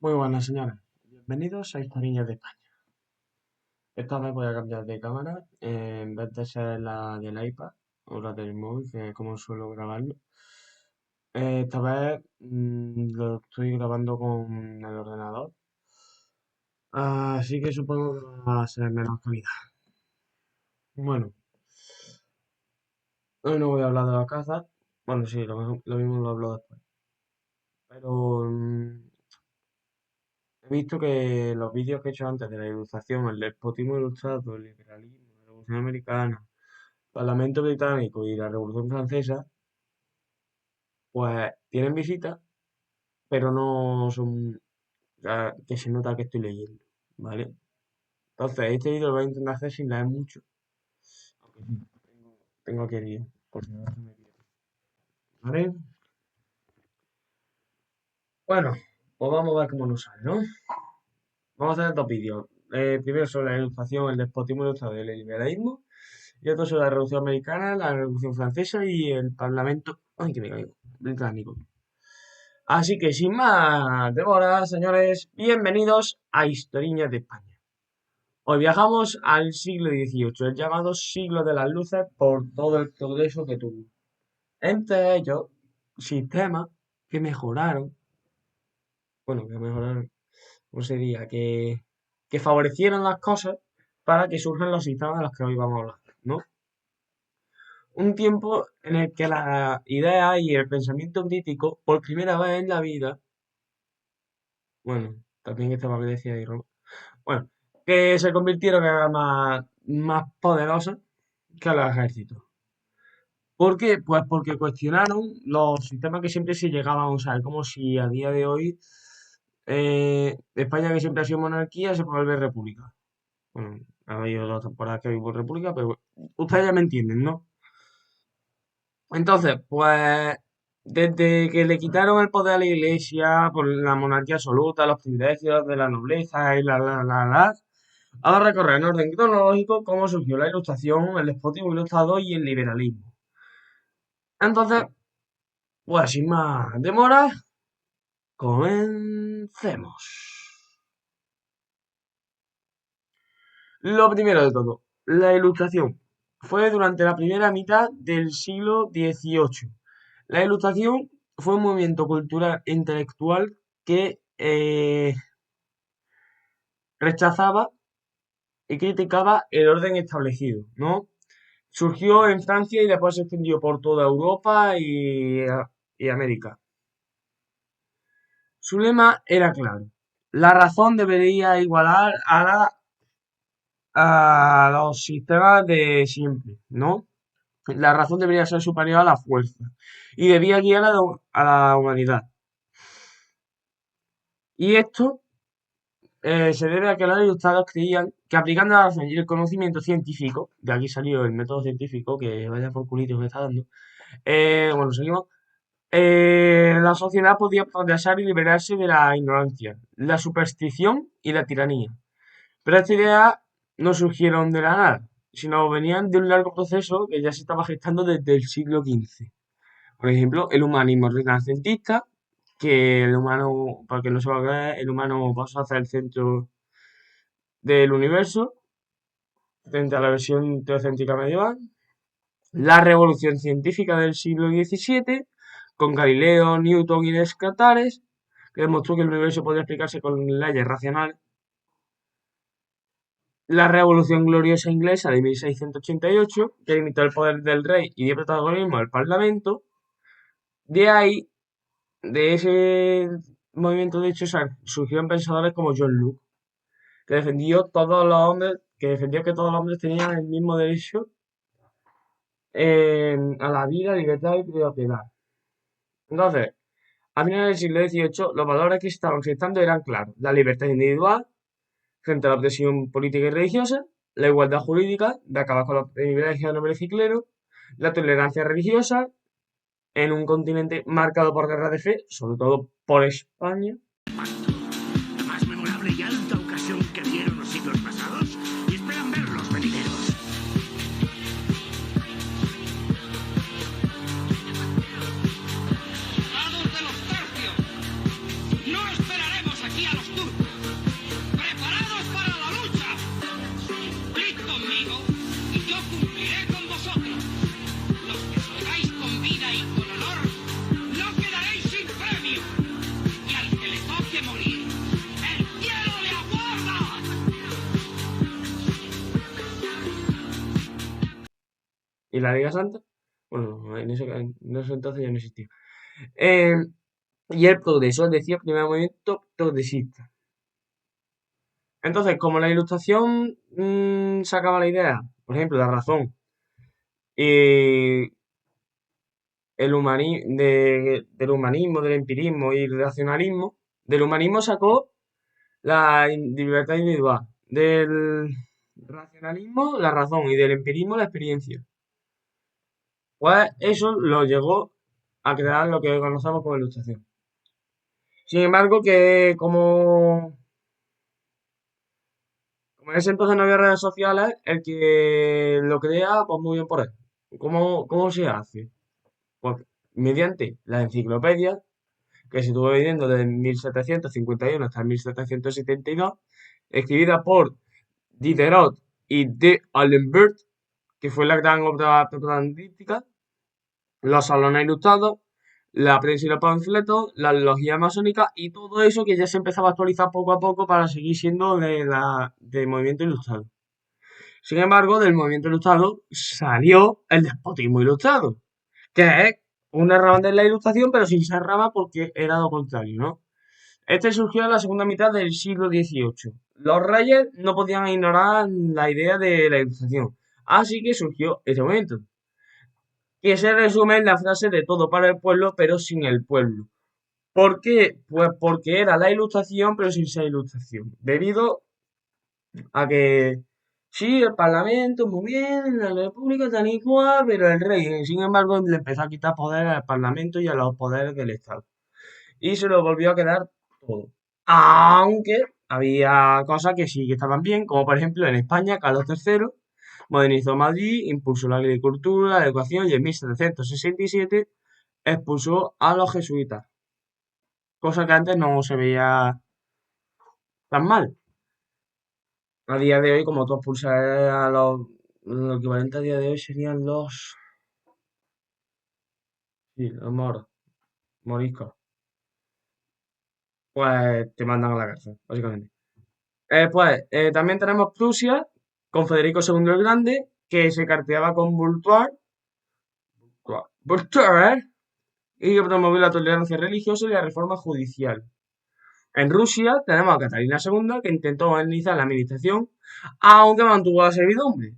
Muy buenas, señores. Bienvenidos a Historias de España. Esta vez voy a cambiar de cámara. En vez de ser la del iPad o la del móvil, que es como suelo grabarlo. Esta vez lo estoy grabando con el ordenador. Así que supongo que va a ser menos calidad. Bueno, hoy no voy a hablar de la caza. Bueno, sí, lo mismo lo hablo después. Pero he visto que los vídeos que he hecho antes de la ilustración, el despotismo ilustrado, el liberalismo, la Revolución Americana, Parlamento Británico y la Revolución Francesa, pues tienen visitas, pero no son, o sea, que se nota que estoy leyendo, ¿vale? Entonces, este vídeo lo voy a intentar hacer sin leer mucho, aunque sí, tengo aquí el guión, por si no se me pierde, ¿vale? Bueno, pues vamos a ver cómo nos sale, ¿no? Vamos a hacer dos vídeos. Primero sobre la ilustración, el despotismo ilustrado y el liberalismo, y otro sobre la Revolución Americana, la Revolución Francesa y el Parlamento, ay, que me caigo, británico. Así que sin más demora, señores, bienvenidos a Historiñas de España. Hoy viajamos al siglo XVIII, el llamado siglo de las luces por todo el progreso que tuvo. Entre ellos, sistemas que mejoraron, ¿cómo se diría? Que favorecieron las cosas para que surjan los sistemas de los que hoy vamos a hablar, ¿no? Un tiempo en el que la idea y el pensamiento crítico, por primera vez en la vida, bueno, también estaba Grecia y Roma, bueno, que se convirtieron en más poderosas que los ejércitos. ¿Por qué? Pues porque cuestionaron los sistemas que siempre se llegaban a usar, como si a día de hoy España, que siempre ha sido monarquía, se puede volver república. Bueno, ha habido dos temporadas que vivo república, pero ustedes ya me entienden, ¿no? Entonces, pues, desde que le quitaron el poder a la iglesia por la monarquía absoluta, los privilegios de la nobleza y ahora recorrer en orden cronológico cómo surgió la ilustración, el despotismo ilustrado y el liberalismo. Entonces, pues sin más demora, comencemos. Lo primero de todo, la ilustración. Fue durante la primera mitad del siglo XVIII. La ilustración fue un movimiento cultural e intelectual que rechazaba y criticaba el orden establecido, ¿no? Surgió en Francia y después se extendió por toda Europa y América. Su lema era claro: la razón debería igualar a los sistemas de siempre, ¿no? La razón debería ser superior a la fuerza y debía guiar a la humanidad. Y esto se debe a que los ilustrados creían que aplicando la razón y el conocimiento científico, de aquí salió el método científico, que vaya por culito me está dando, bueno, seguimos, la sociedad podía progresar y liberarse de la ignorancia, la superstición y la tiranía. Pero estas ideas no surgieron de la nada, sino venían de un largo proceso que ya se estaba gestando desde el siglo XV. Por ejemplo, el humanismo renacentista, que el humano, para que no se va a creer, el humano pasó a ser el centro del universo frente a la versión teocéntrica medieval. La revolución científica del siglo XVII, con Galileo, Newton y Descartes, que demostró que el universo podía explicarse con leyes racionales. La Revolución Gloriosa Inglesa de 1688, que limitó el poder del rey y dio protagonismo al Parlamento. De ahí, de ese movimiento, de hecho, surgieron pensadores como John Locke, que defendió que todos los hombres tenían el mismo derecho a la vida, libertad y propiedad. Entonces, a finales del siglo XVIII, los valores que estaban gestando eran claros: la libertad individual frente a la opresión política y religiosa, la igualdad jurídica, de acabar con los privilegios de nobleza y clero, la tolerancia religiosa, en un continente marcado por guerras de fe, sobre todo por España. La más memorable y alta ocasión que vieron los siglos pasados y esperan ver los venideros. ¡Soldados de los tercios! ¡No esperaremos aquí a los y la Liga Santa. Bueno, en ese entonces ya no existía. Eh, y el progreso, es decir, el primer movimiento progresista. Entonces, como la ilustración sacaba la idea, por ejemplo, la razón, y del humanismo, del empirismo y el racionalismo, del humanismo sacó la libertad individual, del racionalismo la razón y del empirismo la experiencia. Pues eso lo llegó a crear lo que conocemos como ilustración. Sin embargo, que como en ese entonces no había redes sociales, el que lo crea, pues muy bien por él. ¿Cómo se hace? Pues mediante la enciclopedia, que se estuvo viviendo desde 1751 hasta 1772, escribida por Diderot y D'Alembert, que fue la gran obra propagandística, los salones ilustrados, la prensa y los panfletos, las logias masónicas y todo eso que ya se empezaba a actualizar poco a poco para seguir siendo del movimiento ilustrado. Sin embargo, del movimiento ilustrado salió el despotismo ilustrado, que es una rama de la ilustración, pero sin ser rama porque era lo contrario, ¿no? Este surgió en la segunda mitad del siglo XVIII. Los reyes no podían ignorar la idea de la ilustración, así que surgió este momento, que se resume en la frase de todo para el pueblo, pero sin el pueblo. ¿Por qué? Pues porque era la ilustración, pero sin ser ilustración. Debido a que sí, el Parlamento, muy bien, la República tan igual, pero el rey, sin embargo, le empezó a quitar poder al Parlamento y a los poderes del Estado. Y se lo volvió a quedar todo. Aunque había cosas que sí que estaban bien, como por ejemplo en España, Carlos III modernizó Madrid, impulsó la agricultura, la educación y en 1767 expulsó a los jesuitas, cosa que antes no se veía tan mal. A día de hoy, como tú expulsas a lo equivalente a día de hoy serían sí, los moros, moriscos, pues te mandan a la cárcel, básicamente. También tenemos Prusia, con Federico II el Grande, que se carteaba con Voltaire, y que promovió la tolerancia religiosa y la reforma judicial. En Rusia tenemos a Catalina II, que intentó modernizar la administración, aunque mantuvo la servidumbre.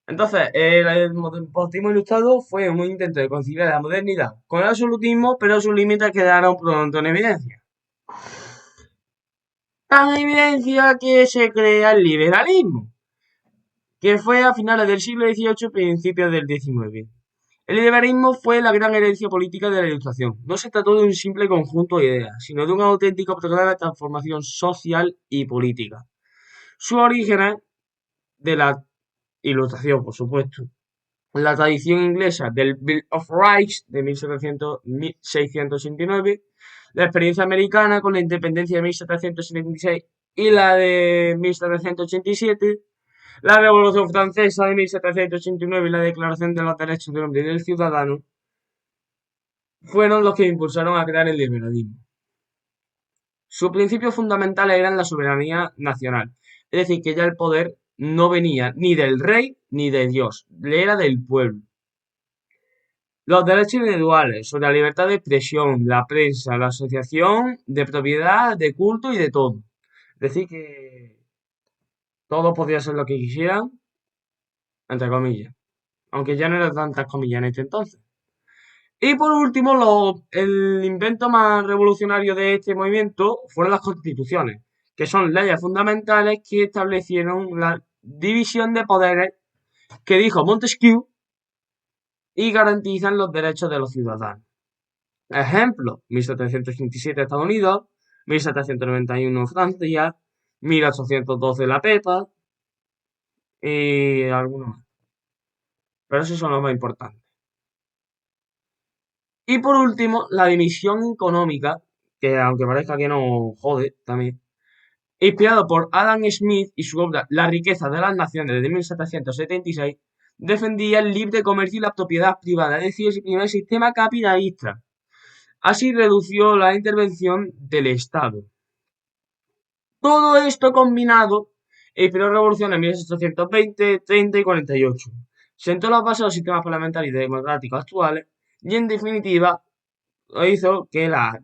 Entonces, el positivismo ilustrado fue un intento de conciliar la modernidad con el absolutismo, pero sus límites quedaron pronto en evidencia. Tan en evidencia que se crea el liberalismo, que fue a finales del siglo XVIII y principios del XIX. El liberalismo fue la gran herencia política de la Ilustración. No se trató de un simple conjunto de ideas, sino de un auténtico programa de transformación social y política. Su origen es de la Ilustración, por supuesto. La tradición inglesa del Bill of Rights de 1689, la experiencia americana con la independencia de 1776 y la de 1787, la Revolución Francesa de 1789 y la Declaración de los Derechos del Hombre y del Ciudadano fueron los que impulsaron a crear el liberalismo. Sus principios fundamentales eran la soberanía nacional, es decir, que ya el poder no venía ni del rey ni de Dios, le era del pueblo. Los derechos individuales sobre la libertad de expresión, la prensa, la asociación, de propiedad, de culto y de todo. Es decir, que todos podían ser lo que quisieran, entre comillas. Aunque ya no eran tantas comillas en este entonces. Y por último, el invento más revolucionario de este movimiento fueron las constituciones, que son leyes fundamentales que establecieron la división de poderes que dijo Montesquieu y garantizan los derechos de los ciudadanos. Ejemplo, 1787 Estados Unidos, 1791 Francia, 1812 la PEPA y algunos más. Pero esos son los más importantes. Y por último, la división económica, que aunque parezca que no jode también, inspirado por Adam Smith y su obra La riqueza de las naciones de 1776, defendía el libre comercio y la propiedad privada, es decir, el primer sistema capitalista. Así redució la intervención del Estado. Todo esto combinado inspiró revoluciones en 1820, 30 y 48. sentó las bases de los sistemas parlamentarios y democráticos actuales y, en definitiva, hizo que la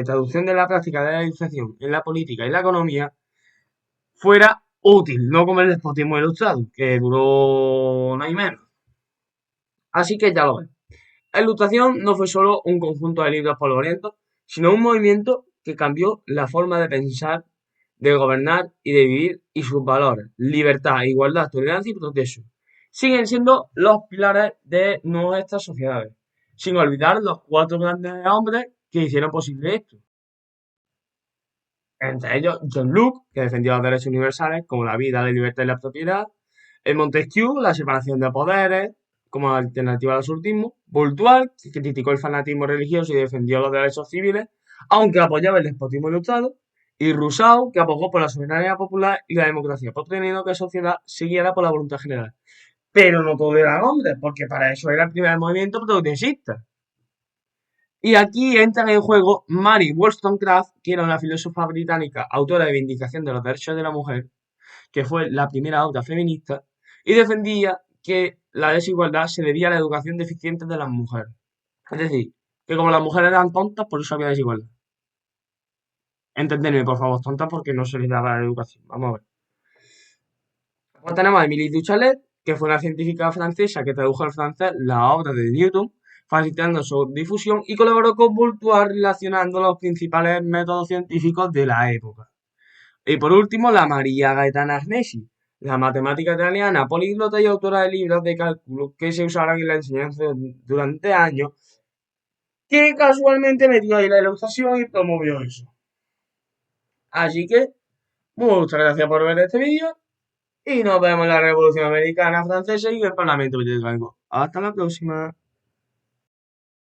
traducción de la práctica de la legislación en la política y la economía fuera útil, no como el despotismo ilustrado, que duró un año y menos. Así que ya lo ves. La Ilustración no fue solo un conjunto de libros polvorientos, sino un movimiento que cambió la forma de pensar, de gobernar y de vivir, y sus valores: libertad, igualdad, tolerancia y progreso siguen siendo los pilares de nuestras sociedades, sin olvidar los cuatro grandes hombres que hicieron posible esto. Entre ellos, John Locke, que defendió los derechos universales como la vida, la libertad y la propiedad; Montesquieu, la separación de poderes como alternativa al absolutismo; Voltaire, que criticó el fanatismo religioso y defendió los derechos civiles, aunque apoyaba el despotismo ilustrado; y Rousseau, que abogó por la soberanía popular y la democracia, proponiendo que la sociedad siguiera por la voluntad general. Pero no todos eran hombres, porque para eso era el primer movimiento progresista. Y aquí entran en juego Mary Wollstonecraft, que era una filósofa británica, autora de Vindicación de los Derechos de la Mujer, que fue la primera autora feminista, y defendía que la desigualdad se debía a la educación deficiente de las mujeres. Es decir, que como las mujeres eran tontas, por eso había desigualdad. Entenderme, por favor, tontas porque no se les daba la educación. Vamos a ver. Después tenemos a Émilie du Chaillet, que fue una científica francesa que tradujo al francés la obra de Newton, facilitando su difusión, y colaboró con Voltaire relacionando los principales métodos científicos de la época. Y por último, la María Gaetana Agnesi, la matemática italiana, políglota y autora de libros de cálculo que se usaron en la enseñanza durante años, que casualmente metió ahí la ilustración y promovió eso. Así que, muchas gracias por ver este vídeo y nos vemos en la Revolución Americana Francesa y en el Parlamento Británico. Hasta la próxima.